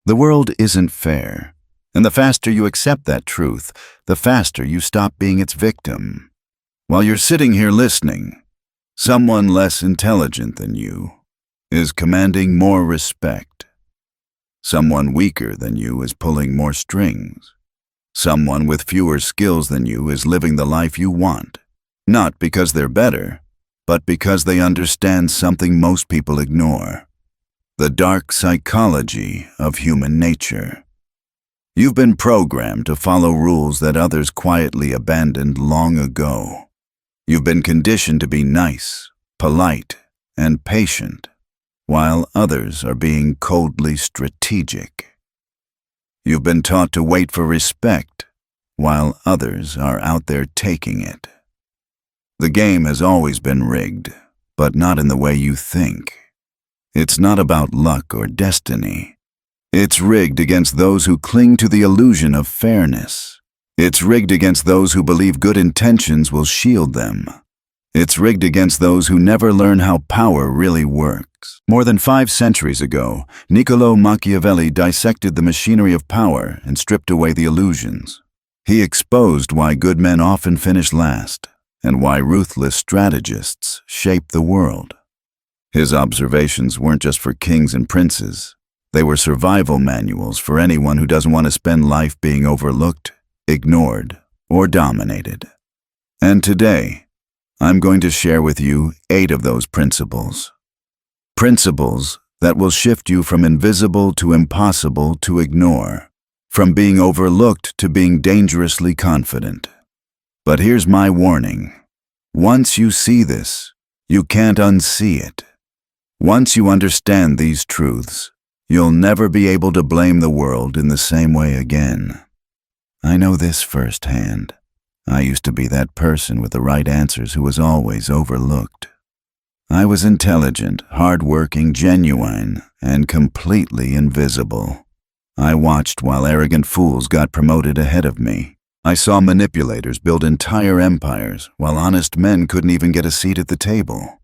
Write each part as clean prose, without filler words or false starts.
The world isn't fair, and the faster you accept that truth, the faster you stop being its victim. While you're sitting here listening, someone less intelligent than you is commanding more respect. Someone weaker than you is pulling more strings. Someone with fewer skills than you is living the life you want, not because they're better, but because they understand something most people ignore: the dark psychology of human nature. You've been programmed to follow rules that others quietly abandoned long ago. You've been conditioned to be nice, polite, and patient, while others are being coldly strategic. You've been taught to wait for respect, while others are out there taking it. The game has always been rigged, but not in the way you think. It's not about luck or destiny. It's rigged against those who cling to the illusion of fairness. It's rigged against those who believe good intentions will shield them. It's rigged against those who never learn how power really works. More than 5 centuries ago, Niccolo Machiavelli dissected the machinery of power and stripped away the illusions. He exposed why good men often finish last, and why ruthless strategists shape the world. His observations weren't just for kings and princes. They were survival manuals for anyone who doesn't want to spend life being overlooked, ignored, or dominated. And today, I'm going to share with you 8 of those principles. Principles that will shift you from invisible to impossible to ignore, from being overlooked to being dangerously confident. But here's my warning. Once you see this, you can't unsee it. Once you understand these truths, you'll never be able to blame the world in the same way again. I know this firsthand. I used to be that person with the right answers who was always overlooked. I was intelligent, hardworking, genuine, and completely invisible. I watched while arrogant fools got promoted ahead of me. I saw manipulators build entire empires while honest men couldn't even get a seat at the table.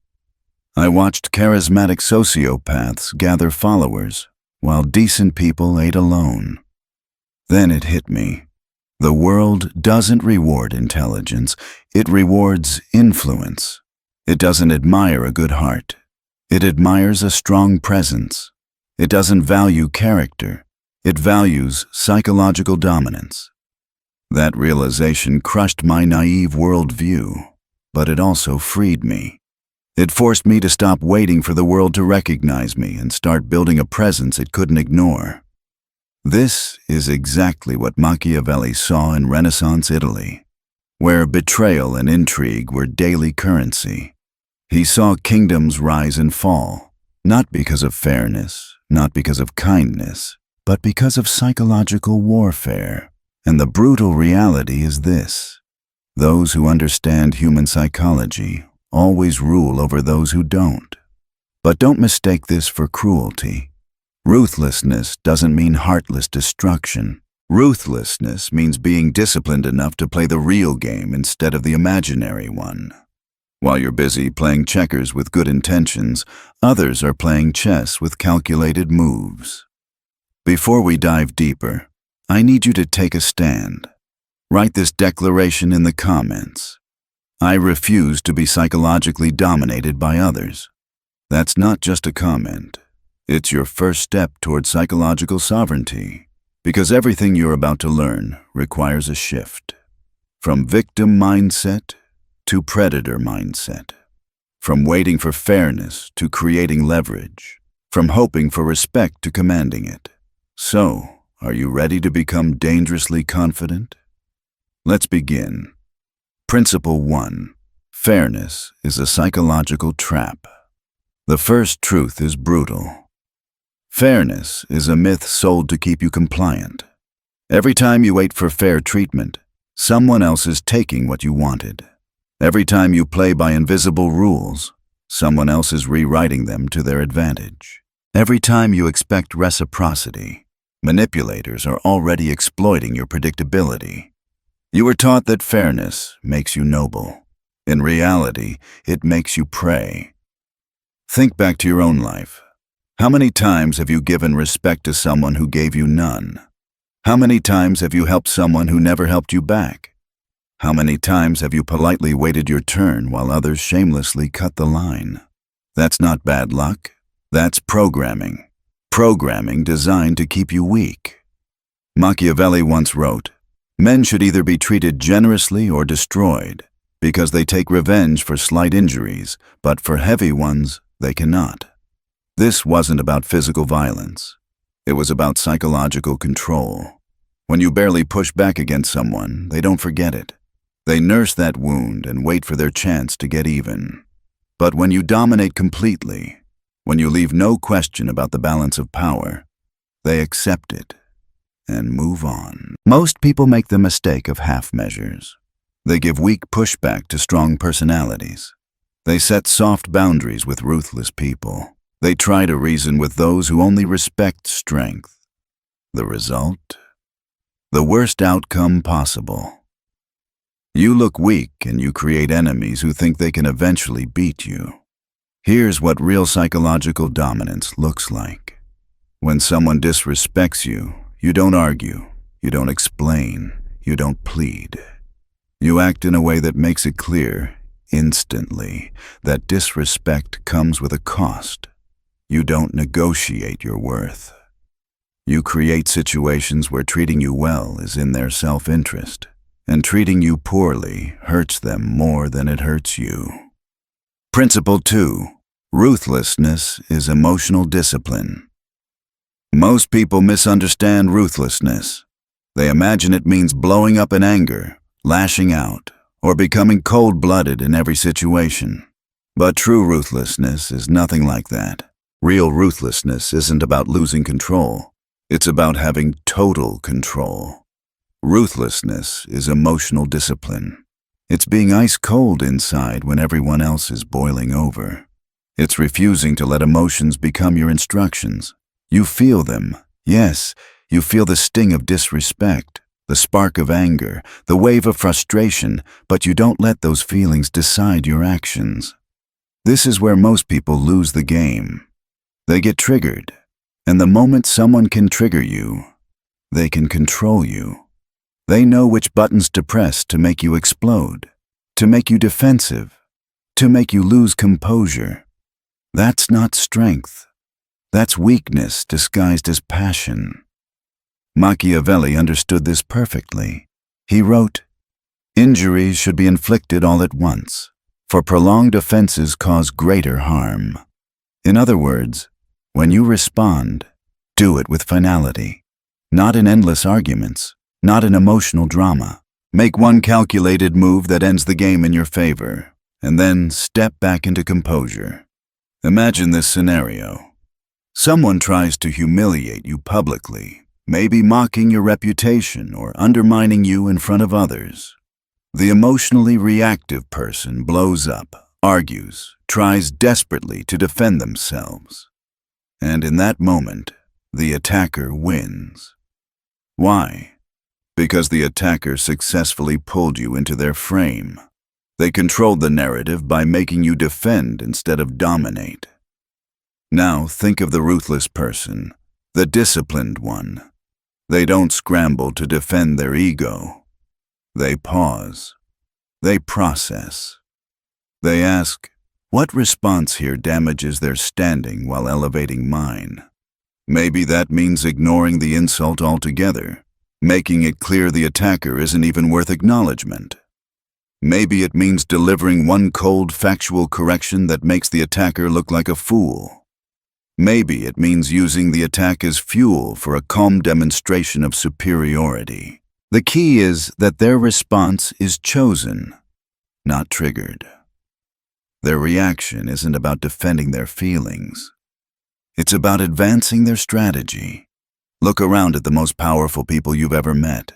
I watched charismatic sociopaths gather followers while decent people ate alone. Then it hit me. The world doesn't reward intelligence, it rewards influence. It doesn't admire a good heart. It admires a strong presence. It doesn't value character. It values psychological dominance. That realization crushed my naive worldview, but it also freed me. It forced me to stop waiting for the world to recognize me and start building a presence it couldn't ignore. This is exactly what Machiavelli saw in Renaissance Italy, where betrayal and intrigue were daily currency. He saw kingdoms rise and fall, not because of fairness, not because of kindness, but because of psychological warfare. And the brutal reality is this: those who understand human psychology always rule over those who don't. But don't mistake this for cruelty. Ruthlessness doesn't mean heartless destruction. Ruthlessness means being disciplined enough to play the real game instead of the imaginary one. While you're busy playing checkers with good intentions, others are playing chess with calculated moves. Before we dive deeper, I need you to take a stand. Write this declaration in the comments. I refuse to be psychologically dominated by others. That's not just a comment. It's your first step toward psychological sovereignty, because everything you're about to learn requires a shift. From victim mindset to predator mindset. From waiting for fairness to creating leverage. From hoping for respect to commanding it. So, are you ready to become dangerously confident? Let's begin. Principle 1. Fairness is a psychological trap. The first truth is brutal. Fairness is a myth sold to keep you compliant. Every time you wait for fair treatment, someone else is taking what you wanted. Every time you play by invisible rules, someone else is rewriting them to their advantage. Every time you expect reciprocity, manipulators are already exploiting your predictability. You were taught that fairness makes you noble. In reality, it makes you prey. Think back to your own life. How many times have you given respect to someone who gave you none? How many times have you helped someone who never helped you back? How many times have you politely waited your turn while others shamelessly cut the line? That's not bad luck. That's programming. Programming designed to keep you weak. Machiavelli once wrote, "Men should either be treated generously or destroyed, because they take revenge for slight injuries, but for heavy ones, they cannot." This wasn't about physical violence. It was about psychological control. When you barely push back against someone, they don't forget it. They nurse that wound and wait for their chance to get even. But when you dominate completely, when you leave no question about the balance of power, they accept it and move on. Most people make the mistake of half measures. They give weak pushback to strong personalities. They set soft boundaries with ruthless people. They try to reason with those who only respect strength. The result? The worst outcome possible. You look weak and you create enemies who think they can eventually beat you. Here's what real psychological dominance looks like. When someone disrespects you, you don't argue, you don't explain, you don't plead. You act in a way that makes it clear, instantly, that disrespect comes with a cost. You don't negotiate your worth. You create situations where treating you well is in their self-interest, and treating you poorly hurts them more than it hurts you. Principle 2. Ruthlessness is emotional discipline. Most people misunderstand ruthlessness. They imagine it means blowing up in anger, lashing out, or becoming cold-blooded in every situation. But true ruthlessness is nothing like that. Real ruthlessness isn't about losing control. It's about having total control. Ruthlessness is emotional discipline. It's being ice-cold inside when everyone else is boiling over. It's refusing to let emotions become your instructions. You feel them. Yes, you feel the sting of disrespect, the spark of anger, the wave of frustration, but you don't let those feelings decide your actions. This is where most people lose the game. They get triggered, and the moment someone can trigger you, they can control you. They know which buttons to press to make you explode, to make you defensive, to make you lose composure. That's not strength. That's weakness disguised as passion. Machiavelli understood this perfectly. He wrote, "Injuries should be inflicted all at once, for prolonged offenses cause greater harm." In other words, when you respond, do it with finality, not in endless arguments, not in emotional drama. Make one calculated move that ends the game in your favor, and then step back into composure. Imagine this scenario. Someone tries to humiliate you publicly, maybe mocking your reputation or undermining you in front of others. The emotionally reactive person blows up, argues, tries desperately to defend themselves. And in that moment, the attacker wins. Why? Because the attacker successfully pulled you into their frame. They controlled the narrative by making you defend instead of dominate. Now think of the ruthless person, the disciplined one. They don't scramble to defend their ego. They pause. They process. They ask, what response here damages their standing while elevating mine? Maybe that means ignoring the insult altogether, making it clear the attacker isn't even worth acknowledgement. Maybe it means delivering one cold factual correction that makes the attacker look like a fool. Maybe it means using the attack as fuel for a calm demonstration of superiority. The key is that their response is chosen, not triggered. Their reaction isn't about defending their feelings. It's about advancing their strategy. Look around at the most powerful people you've ever met.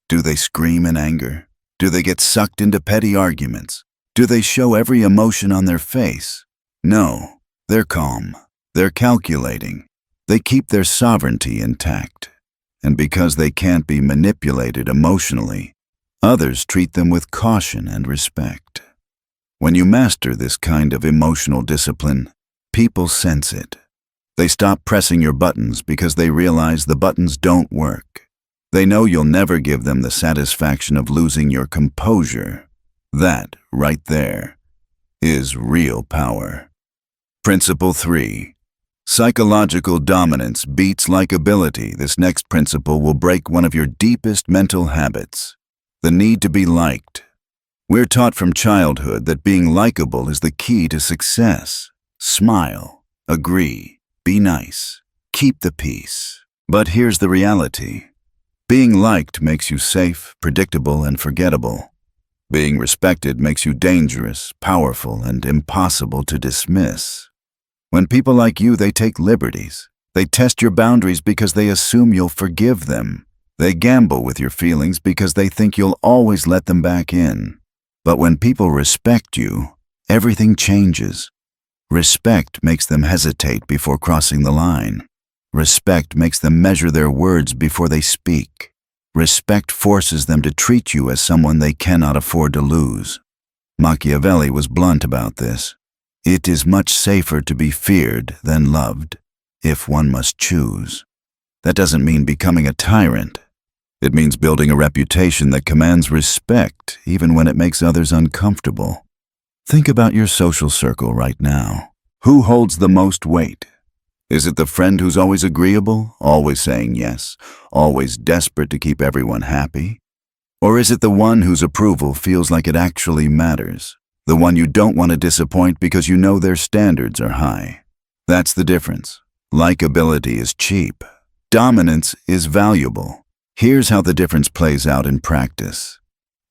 Do they scream in anger? Do they get sucked into petty arguments? Do they show every emotion on their face? No, they're calm. They're calculating. They keep their sovereignty intact. And because they can't be manipulated emotionally, others treat them with caution and respect. When you master this kind of emotional discipline, people sense it. They stop pressing your buttons because they realize the buttons don't work. They know you'll never give them the satisfaction of losing your composure. That, right there, is real power. Principle 3. Psychological dominance beats likability. This next principle will break one of your deepest mental habits, the need to be liked. We're taught from childhood that being likable is the key to success. Smile, agree, be nice, keep the peace. But here's the reality. Being liked makes you safe, predictable, and forgettable. Being respected makes you dangerous, powerful, and impossible to dismiss. When people like you, they take liberties. They test your boundaries because they assume you'll forgive them. They gamble with your feelings because they think you'll always let them back in. But when people respect you, everything changes. Respect makes them hesitate before crossing the line. Respect makes them measure their words before they speak. Respect forces them to treat you as someone they cannot afford to lose. Machiavelli was blunt about this. It is much safer to be feared than loved, if one must choose. That doesn't mean becoming a tyrant. It means building a reputation that commands respect, even when it makes others uncomfortable. Think about your social circle right now. Who holds the most weight? Is it the friend who's always agreeable, always saying yes, always desperate to keep everyone happy? Or is it the one whose approval feels like it actually matters? The one you don't want to disappoint because you know their standards are high. That's the difference. Likability is cheap. Dominance is valuable. Here's how the difference plays out in practice.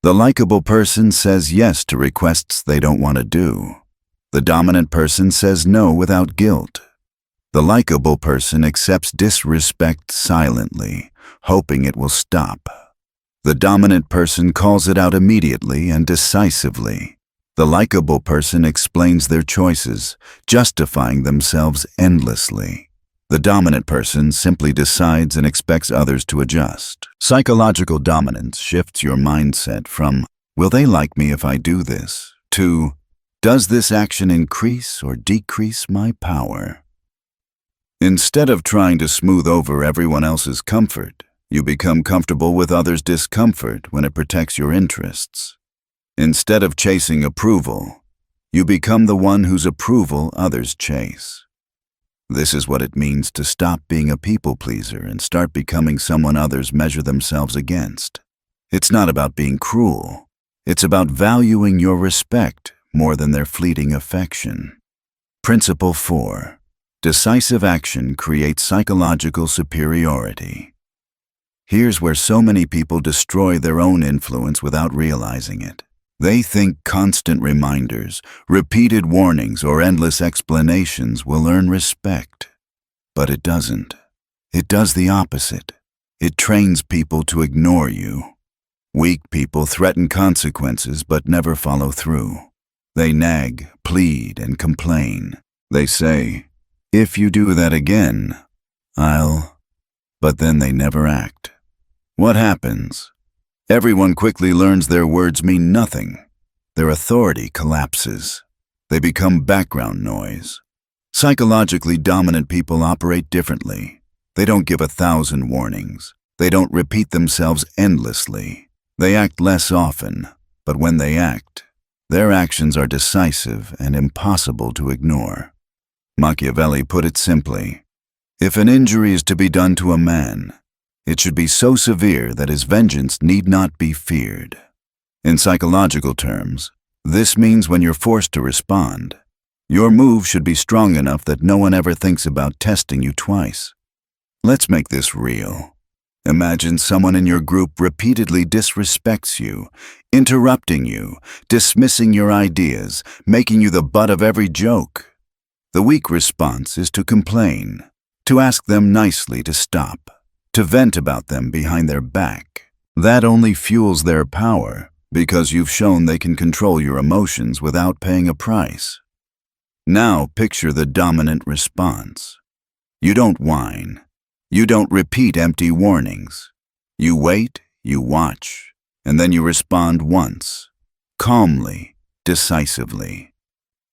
The likable person says yes to requests they don't want to do. The dominant person says no without guilt. The likable person accepts disrespect silently, hoping it will stop. The dominant person calls it out immediately and decisively. The likable person explains their choices, justifying themselves endlessly. The dominant person simply decides and expects others to adjust. Psychological dominance shifts your mindset from, will they like me if I do this, to, does this action increase or decrease my power? Instead of trying to smooth over everyone else's comfort, you become comfortable with others' discomfort when it protects your interests. Instead of chasing approval, you become the one whose approval others chase. This is what it means to stop being a people pleaser and start becoming someone others measure themselves against. It's not about being cruel. It's about valuing your respect more than their fleeting affection. Principle 4. Decisive action creates psychological superiority. Here's where so many people destroy their own influence without realizing it. They think constant reminders, repeated warnings, or endless explanations will earn respect. But it doesn't. It does the opposite. It trains people to ignore you. Weak people threaten consequences but never follow through. They nag, plead, and complain. They say, if you do that again, but then they never act. What happens? Everyone quickly learns their words mean nothing. Their authority collapses. They become background noise. Psychologically dominant people operate differently. They don't give 1,000 warnings. They don't repeat themselves endlessly. They act less often, but when they act, their actions are decisive and impossible to ignore. Machiavelli put it simply, if an injury is to be done to a man, it should be so severe that his vengeance need not be feared. In psychological terms, this means when you're forced to respond, your move should be strong enough that no one ever thinks about testing you twice. Let's make this real. Imagine someone in your group repeatedly disrespects you, interrupting you, dismissing your ideas, making you the butt of every joke. The weak response is to complain, to ask them nicely to stop, to vent about them behind their back. That only fuels their power because you've shown they can control your emotions without paying a price. Now picture the dominant response. You don't whine. You don't repeat empty warnings. You wait, you watch, and then you respond once, calmly, decisively.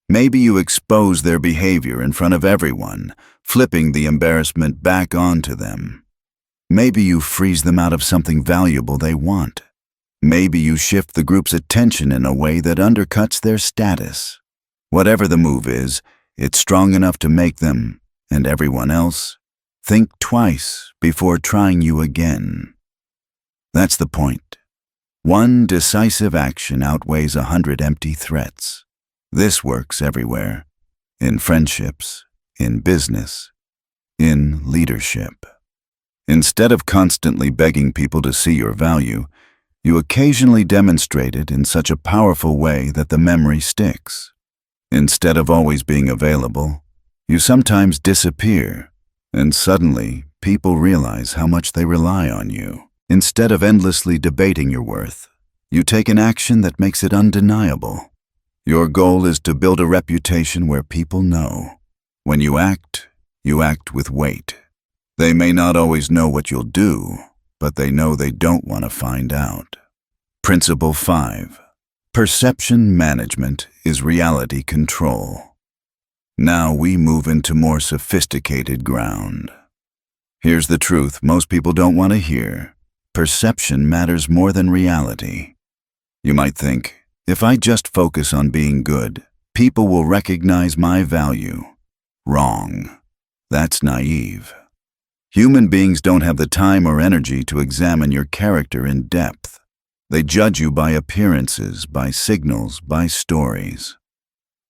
Maybe you expose their behavior in front of everyone, flipping the embarrassment back onto them. Maybe you freeze them out of something valuable they want. Maybe you shift the group's attention in a way that undercuts their status. Whatever the move is, it's strong enough to make them, and everyone else, think twice before trying you again. That's the point. One decisive action outweighs 100 empty threats. This works everywhere. In friendships, in business, in leadership. Instead of constantly begging people to see your value, you occasionally demonstrate it in such a powerful way that the memory sticks. Instead of always being available, you sometimes disappear, and suddenly people realize how much they rely on you. Instead of endlessly debating your worth, you take an action that makes it undeniable. Your goal is to build a reputation where people know. When you act with weight. They may not always know what you'll do, but they know they don't want to find out. Principle 5. Perception management is reality control. Now we move into more sophisticated ground. Here's the truth most people don't want to hear. Perception matters more than reality. You might think, if I just focus on being good, people will recognize my value. Wrong. That's naive. Human beings don't have the time or energy to examine your character in depth. They judge you by appearances, by signals, by stories.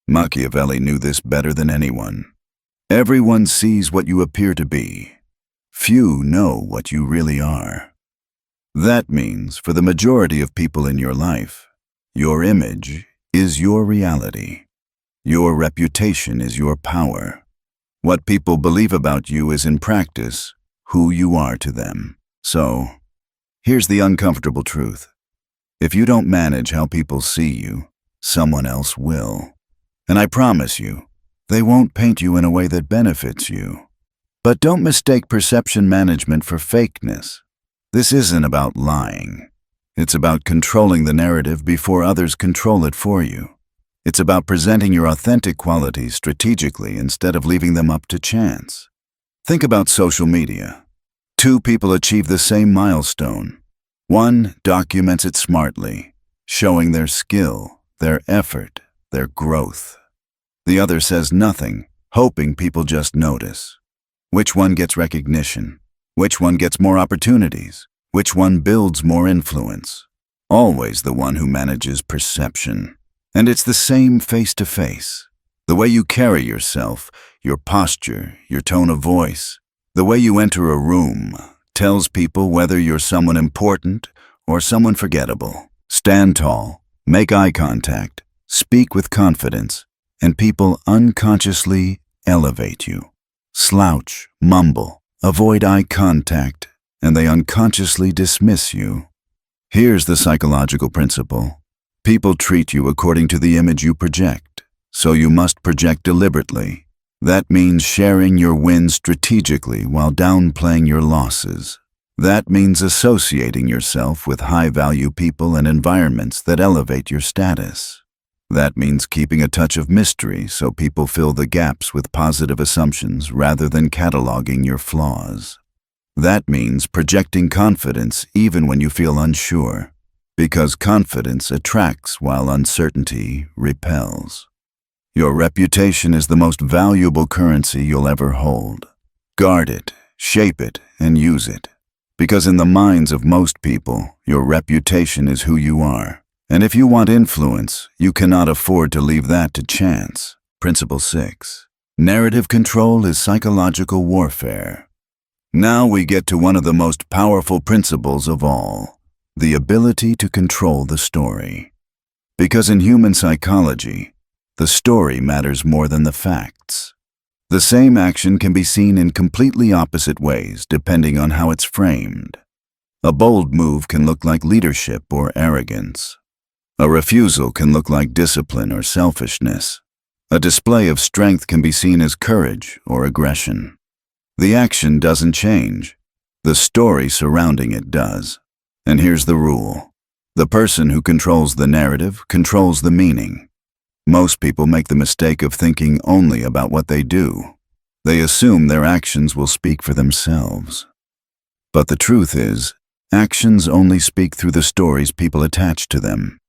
Machiavelli knew this better than anyone. Everyone sees what you appear to be. Few know what you really are. That means, for the majority of people in your life, your image is your reality. Your reputation is your power. What people believe about you is, in practice, who you are to them. So, here's the uncomfortable truth. If you don't manage how people see you, someone else will. And I promise you, they won't paint you in a way that benefits you. But don't mistake perception management for fakeness. This isn't about lying. It's about controlling the narrative before others control it for you. It's about presenting your authentic qualities strategically instead of leaving them up to chance. Think about social media. Two people achieve the same milestone. One documents it smartly, showing their skill, their effort, their growth. The other says nothing, hoping people just notice. Which one gets recognition? Which one gets more opportunities? Which one builds more influence? Always the one who manages perception. And it's the same face-to-face. The way you carry yourself, your posture, your tone of voice, the way you enter a room tells people whether you're someone important or someone forgettable. Stand tall, make eye contact, speak with confidence, and people unconsciously elevate you. Slouch, mumble, avoid eye contact, and they unconsciously dismiss you. Here's the psychological principle. People treat you according to the image you project, so you must project deliberately. That means sharing your wins strategically while downplaying your losses. That means associating yourself with high-value people and environments that elevate your status. That means keeping a touch of mystery so people fill the gaps with positive assumptions rather than cataloging your flaws. That means projecting confidence even when you feel unsure, because confidence attracts while uncertainty repels. Your reputation is the most valuable currency you'll ever hold. Guard it, shape it, and use it. Because in the minds of most people, your reputation is who you are. And if you want influence, you cannot afford to leave that to chance. Principle 6. Narrative control is psychological warfare. Now we get to one of the most powerful principles of all, the ability to control the story. Because in human psychology, the story matters more than the facts. The same action can be seen in completely opposite ways depending on how it's framed. A bold move can look like leadership or arrogance. A refusal can look like discipline or selfishness. A display of strength can be seen as courage or aggression. The action doesn't change. The story surrounding it does. And here's the rule. The person who controls the narrative controls the meaning. Most people make the mistake of thinking only about what they do. They assume their actions will speak for themselves. But the truth is, actions only speak through the stories people attach to them.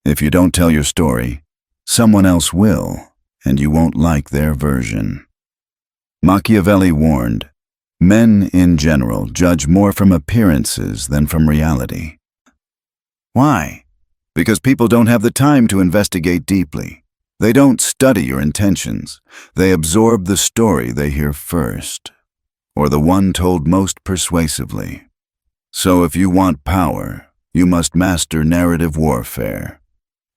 If you don't tell your story, someone else will, and you won't like their version. Machiavelli warned, men in general judge more from appearances than from reality. Why? Because people don't have the time to investigate deeply. They don't study your intentions. They absorb the story they hear first, or the one told most persuasively. So if you want power, you must master narrative warfare.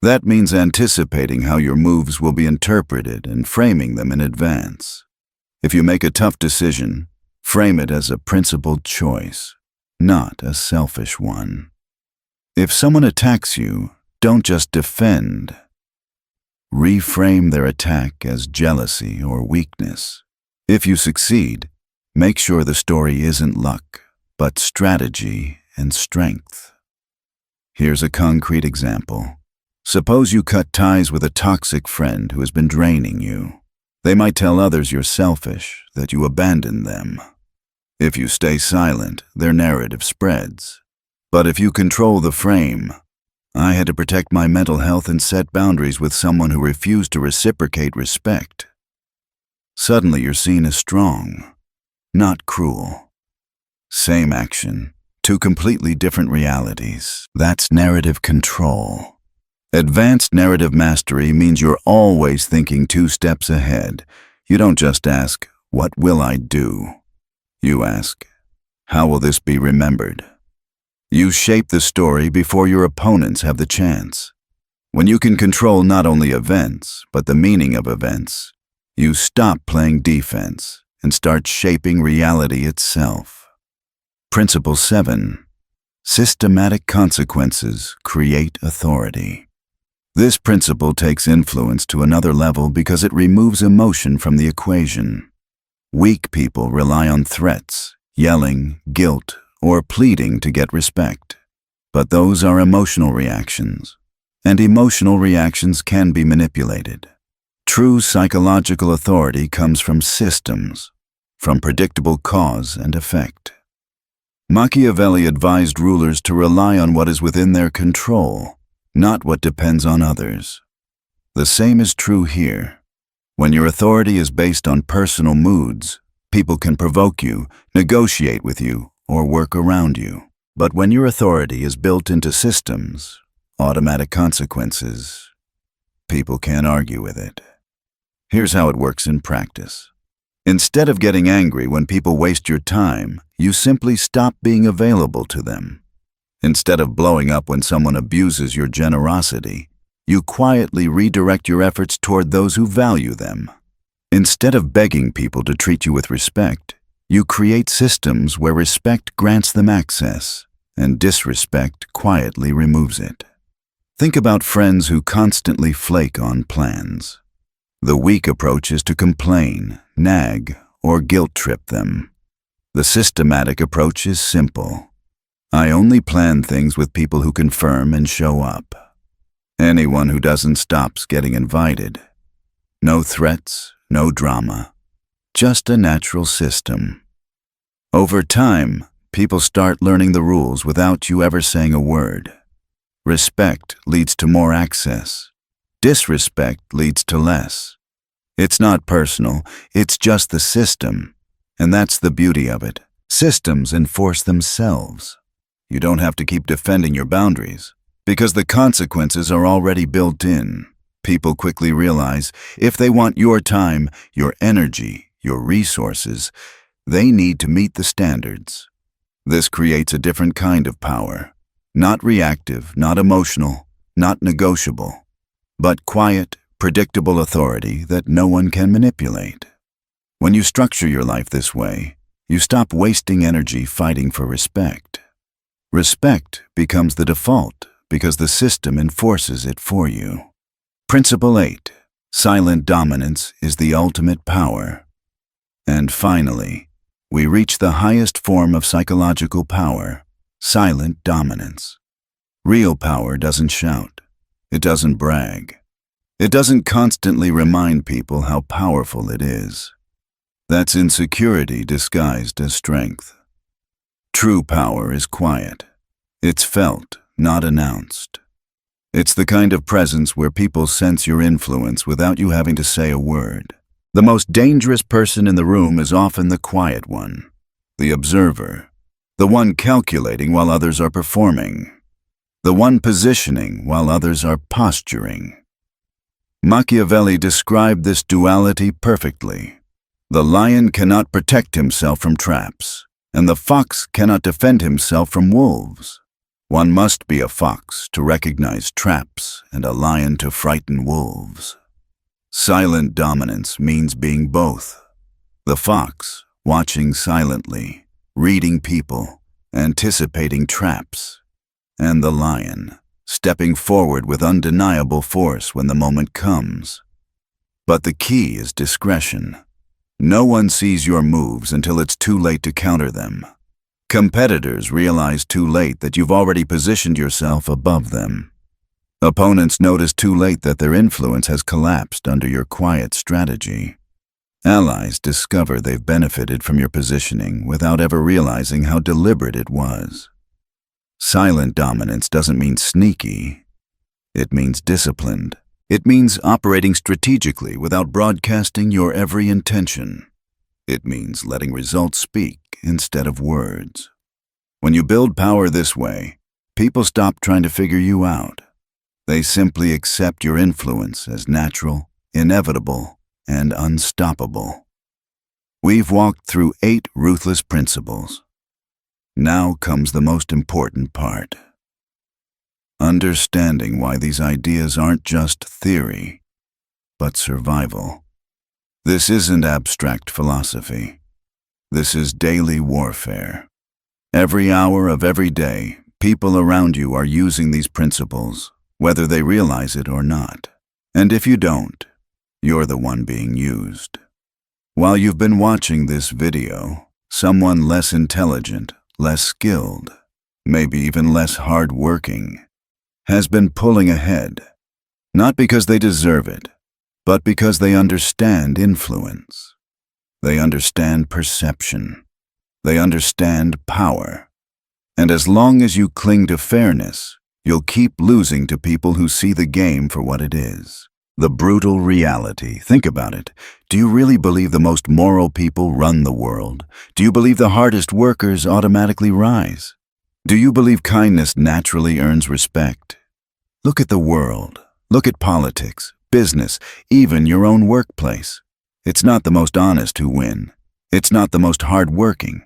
That means anticipating how your moves will be interpreted and framing them in advance. If you make a tough decision, frame it as a principled choice, not a selfish one. If someone attacks you, don't just defend. Reframe their attack as jealousy or weakness. If you succeed, make sure the story isn't luck, but strategy and strength. Here's a concrete example. Suppose you cut ties with a toxic friend who has been draining you. They might tell others you're selfish, that you abandoned them. If you stay silent, their narrative spreads. But if you control the frame, I had to protect my mental health and set boundaries with someone who refused to reciprocate respect. Suddenly you're seen as strong, not cruel. Same action, two completely different realities. That's narrative control. Advanced narrative mastery means you're always thinking 2 steps ahead. You don't just ask, "What will I do?" You ask, "How will this be remembered?" You shape the story before your opponents have the chance. When you can control not only events, but the meaning of events, you stop playing defense and start shaping reality itself. Principle 7. Systematic consequences create authority. This principle takes influence to another level because it removes emotion from the equation. Weak people rely on threats, yelling, guilt, or pleading to get respect. But those are emotional reactions, and emotional reactions can be manipulated. True psychological authority comes from systems, from predictable cause and effect. Machiavelli advised rulers to rely on what is within their control, not what depends on others. The same is true here. When your authority is based on personal moods, people can provoke you, negotiate with you, or work around you. But when your authority is built into systems, automatic consequences, people can't argue with it. Here's how it works in practice. Instead of getting angry when people waste your time, you simply stop being available to them. Instead of blowing up when someone abuses your generosity, you quietly redirect your efforts toward those who value them. Instead of begging people to treat you with respect, you create systems where respect grants them access, and disrespect quietly removes it. Think about friends who constantly flake on plans. The weak approach is to complain, nag, or guilt-trip them. The systematic approach is simple. I only plan things with people who confirm and show up. Anyone who doesn't stops getting invited. No threats, no drama. Just a natural system. Over time, people start learning the rules without you ever saying a word. Respect leads to more access. Disrespect leads to less. It's not personal, it's just the system. And that's the beauty of it. Systems enforce themselves. You don't have to keep defending your boundaries, because the consequences are already built in. People quickly realize if they want your time, your energy, your resources, they need to meet the standards. This creates a different kind of power. Not reactive, not emotional, not negotiable, but quiet, predictable authority that no one can manipulate. When you structure your life this way, you stop wasting energy fighting for respect. Respect becomes the default because the system enforces it for you. Principle 8. Silent dominance is the ultimate power. And finally, we reach the highest form of psychological power, silent dominance. Real power doesn't shout. It doesn't brag. It doesn't constantly remind people how powerful it is. That's insecurity disguised as strength. True power is quiet. It's felt, not announced. It's the kind of presence where people sense your influence without you having to say a word. The most dangerous person in the room is often the quiet one, the observer, the one calculating while others are performing, the one positioning while others are posturing. Machiavelli described this duality perfectly. The lion cannot protect himself from traps, and the fox cannot defend himself from wolves. One must be a fox to recognize traps and a lion to frighten wolves. Silent dominance means being both. The fox, watching silently, reading people, anticipating traps, and the lion, stepping forward with undeniable force when the moment comes. But the key is discretion. No one sees your moves until it's too late to counter them. Competitors realize too late that you've already positioned yourself above them. Opponents notice too late that their influence has collapsed under your quiet strategy. Allies discover they've benefited from your positioning without ever realizing how deliberate it was. Silent dominance doesn't mean sneaky. It means disciplined. It means operating strategically without broadcasting your every intention. It means letting results speak instead of words. When you build power this way, people stop trying to figure you out. They simply accept your influence as natural, inevitable, and unstoppable. We've walked through 8 ruthless principles. Now comes the most important part. Understanding why these ideas aren't just theory, but survival. This isn't abstract philosophy. This is daily warfare. Every hour of every day, people around you are using these principles, whether they realize it or not. And if you don't, you're the one being used. While you've been watching this video, someone less intelligent, less skilled, maybe even less hard-working, has been pulling ahead, not because they deserve it, but because they understand influence. They understand perception. They understand power. And as long as you cling to fairness, you'll keep losing to people who see the game for what it is. The brutal reality. Think about it. Do you really believe the most moral people run the world? Do you believe the hardest workers automatically rise? Do you believe kindness naturally earns respect? Look at the world. Look at politics, business, even your own workplace. It's not the most honest who win. It's not the most hardworking.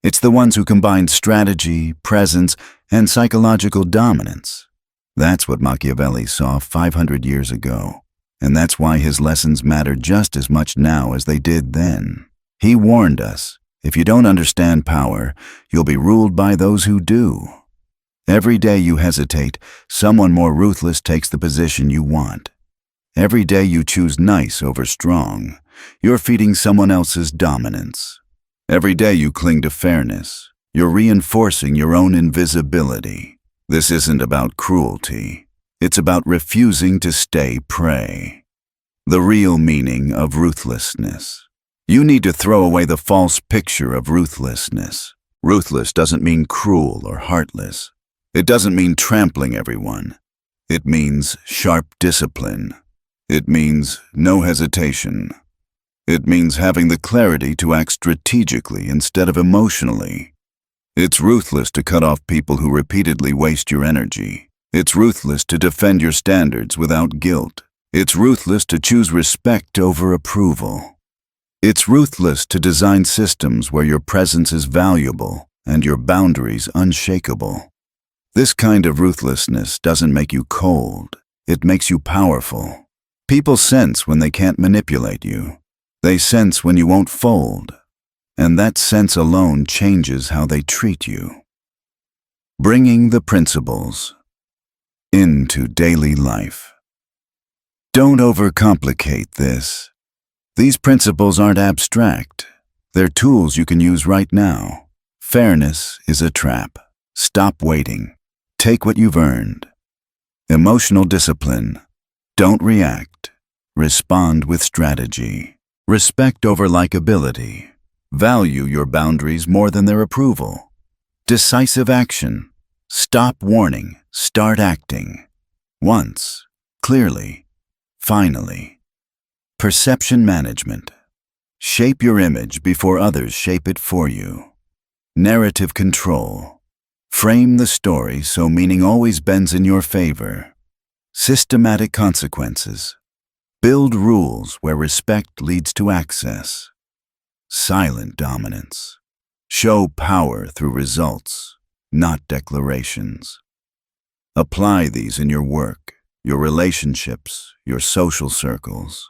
It's the ones who combine strategy, presence, and psychological dominance. That's what Machiavelli saw 500 years ago. And that's why his lessons matter just as much now as they did then. He warned us, if you don't understand power, you'll be ruled by those who do. Every day you hesitate, someone more ruthless takes the position you want. Every day you choose nice over strong, you're feeding someone else's dominance. Every day you cling to fairness, you're reinforcing your own invisibility. This isn't about cruelty. It's about refusing to stay prey. The real meaning of ruthlessness. You need to throw away the false picture of ruthlessness. Ruthless doesn't mean cruel or heartless. It doesn't mean trampling everyone. It means sharp discipline. It means no hesitation. It means having the clarity to act strategically instead of emotionally. It's ruthless to cut off people who repeatedly waste your energy. It's ruthless to defend your standards without guilt. It's ruthless to choose respect over approval. It's ruthless to design systems where your presence is valuable and your boundaries unshakable. This kind of ruthlessness doesn't make you cold. It makes you powerful. People sense when they can't manipulate you. They sense when you won't fold. And that sense alone changes how they treat you. Bringing the principles into daily life. Don't overcomplicate this. These principles aren't abstract. They're tools you can use right now. Fairness is a trap. Stop waiting. Take what you've earned. Emotional discipline. Don't react. Respond with strategy. Respect over likability. Value your boundaries more than their approval. Decisive action. Stop warning, start acting. Once, clearly, finally. Perception management. Shape your image before others shape it for you. Narrative control. Frame the story so meaning always bends in your favor. Systematic consequences. Build rules where respect leads to access. Silent dominance. Show power through results, not declarations. Apply these in your work, your relationships, your social circles.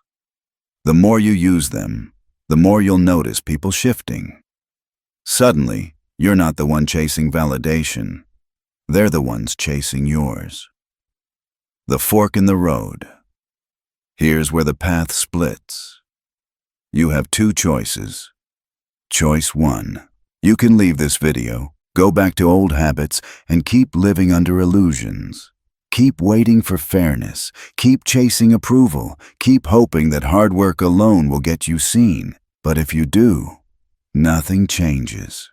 The more you use them, the more you'll notice people shifting. Suddenly, you're not the one chasing validation. They're the ones chasing yours. The fork in the road. Here's where the path splits. You have two choices. Choice 1. You can leave this video, go back to old habits, and keep living under illusions. Keep waiting for fairness. Keep chasing approval. Keep hoping that hard work alone will get you seen. But if you do, nothing changes.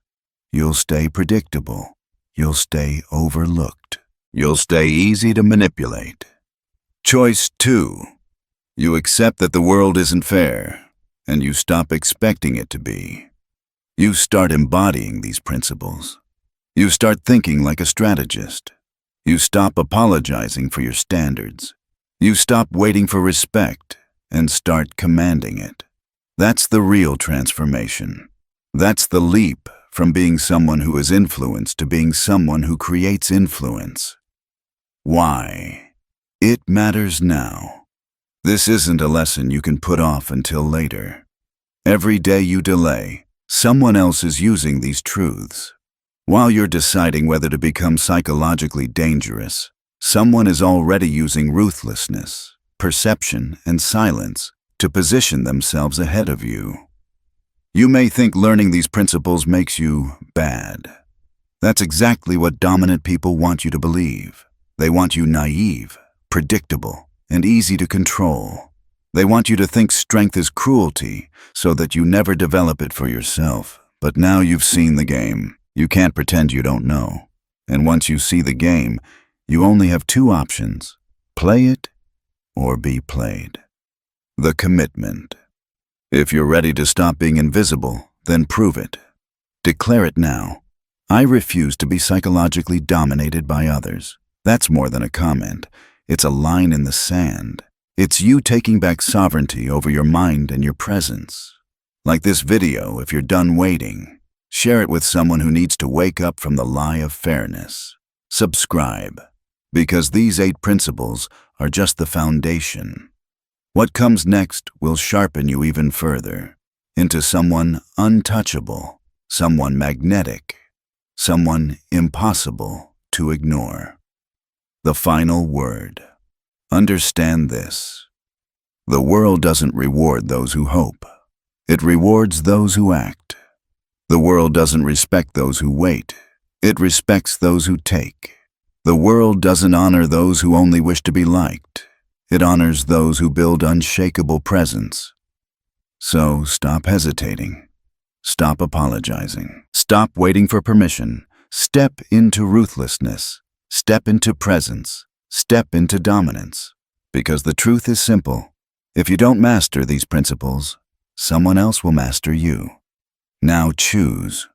You'll stay predictable. You'll stay overlooked. You'll stay easy to manipulate. Choice 2. You accept that the world isn't fair, and you stop expecting it to be. You start embodying these principles. You start thinking like a strategist. You stop apologizing for your standards. You stop waiting for respect and start commanding it. That's the real transformation. That's the leap from being someone who is influenced to being someone who creates influence. Why? It matters now. This isn't a lesson you can put off until later. Every day you delay, someone else is using these truths. While you're deciding whether to become psychologically dangerous, someone is already using ruthlessness, perception, and silence to position themselves ahead of you. You may think learning these principles makes you bad. That's exactly what dominant people want you to believe. They want you naive, predictable, and easy to control. They want you to think strength is cruelty so that you never develop it for yourself. But now you've seen the game. You can't pretend you don't know. And once you see the game, you only have two options: play it or be played. The commitment. If you're ready to stop being invisible, then prove it. Declare it now. I refuse to be psychologically dominated by others. That's more than a comment. It's a line in the sand. It's you taking back sovereignty over your mind and your presence. Like this video, if you're done waiting, share it with someone who needs to wake up from the lie of fairness. Subscribe, because these 8 principles are just the foundation. What comes next will sharpen you even further into someone untouchable, someone magnetic, someone impossible to ignore. The final word. Understand this. The world doesn't reward those who hope. It rewards those who act. The world doesn't respect those who wait. It respects those who take. The world doesn't honor those who only wish to be liked. It honors those who build unshakable presence. So stop hesitating. Stop apologizing. Stop waiting for permission. Step into ruthlessness. Step into presence. Step into dominance. Because the truth is simple. If you don't master these principles, someone else will master you. Now choose.